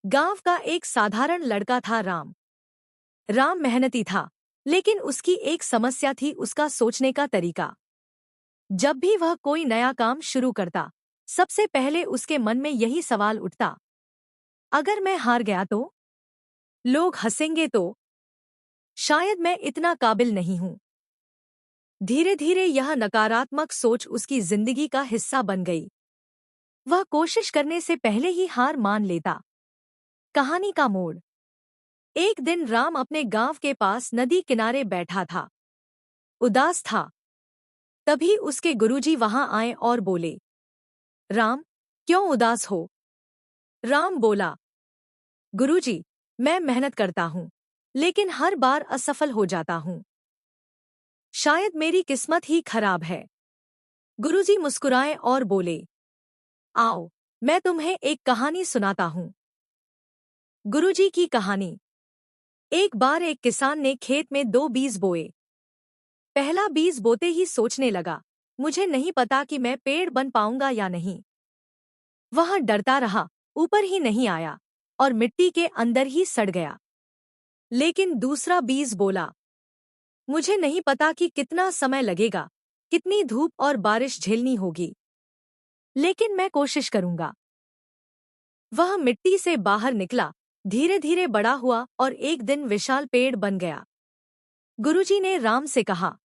गांव का एक साधारण लड़का था राम। राम मेहनती था, लेकिन उसकी एक समस्या थी, उसका सोचने का तरीका। जब भी वह कोई नया काम शुरू करता, सबसे पहले उसके मन में यही सवाल उठता, अगर मैं हार गया तो? लोग हंसेंगे तो? शायद मैं इतना काबिल नहीं हूं। धीरे धीरे यह नकारात्मक सोच उसकी जिंदगी का हिस्सा बन गई। वह कोशिश करने से पहले ही हार मान लेता। कहानी का मोड़। एक दिन राम अपने गांव के पास नदी किनारे बैठा था, उदास था। तभी उसके गुरुजी वहां आए और बोले, राम, क्यों उदास हो? राम बोला, गुरुजी, मैं मेहनत करता हूं, लेकिन हर बार असफल हो जाता हूं। शायद मेरी किस्मत ही खराब है। गुरुजी मुस्कुराए और बोले, आओ, मैं तुम्हें एक कहानी सुनाता हूं। गुरुजी की कहानी। एक बार एक किसान ने खेत में 2 बीज बोए। पहला बीज बोते ही सोचने लगा, मुझे नहीं पता कि मैं पेड़ बन पाऊंगा या नहीं। वह डरता रहा, ऊपर ही नहीं आया और मिट्टी के अंदर ही सड़ गया। लेकिन दूसरा बीज बोला, मुझे नहीं पता कि कितना समय लगेगा, कितनी धूप और बारिश झेलनी होगी, लेकिन मैं कोशिश करूंगा। वह मिट्टी से बाहर निकला, धीरे धीरे बड़ा हुआ और एक दिन विशाल पेड़ बन गया। गुरुजी ने राम से कहा,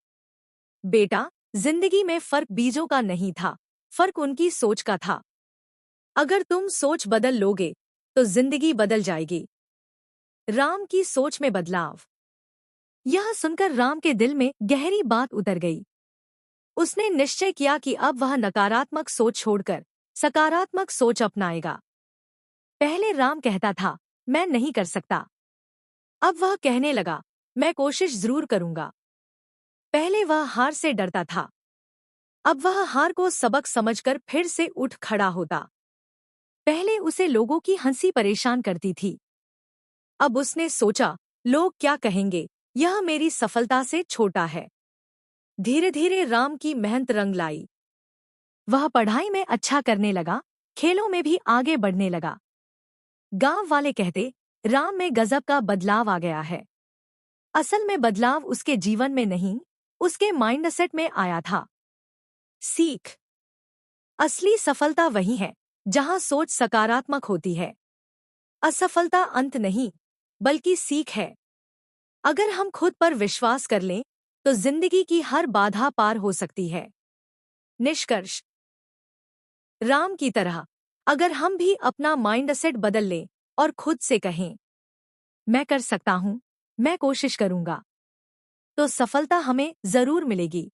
बेटा, जिंदगी में फर्क बीजों का नहीं था, फर्क उनकी सोच का था। अगर तुम सोच बदल लोगे तो जिंदगी बदल जाएगी। राम की सोच में बदलाव। यह सुनकर राम के दिल में गहरी बात उतर गई। उसने निश्चय किया कि अब वह नकारात्मक सोच छोड़कर सकारात्मक सोच अपनाएगा। पहले राम कहता था, मैं नहीं कर सकता। अब वह कहने लगा, मैं कोशिश जरूर करूंगा। पहले वह हार से डरता था, अब वह हार को सबक समझकर फिर से उठ खड़ा होता। पहले उसे लोगों की हंसी परेशान करती थी। अब उसने सोचा, लोग क्या कहेंगे, यह मेरी सफलता से छोटा है। धीरे धीरे राम की मेहनत रंग लाई। वह पढ़ाई में अच्छा करने लगा, खेलों में भी आगे बढ़ने लगा। गांव वाले कहते, राम में गजब का बदलाव आ गया है। असल में बदलाव उसके जीवन में नहीं, उसके माइंडसेट में आया था। सीख। असली सफलता वही है जहां सोच सकारात्मक होती है। असफलता अंत नहीं, बल्कि सीख है। अगर हम खुद पर विश्वास कर लें तो जिंदगी की हर बाधा पार हो सकती है। निष्कर्ष। राम की तरह अगर हम भी अपना माइंडसेट बदल लें और खुद से कहें, मैं कर सकता हूं, मैं कोशिश करूंगा, तो सफलता हमें जरूर मिलेगी।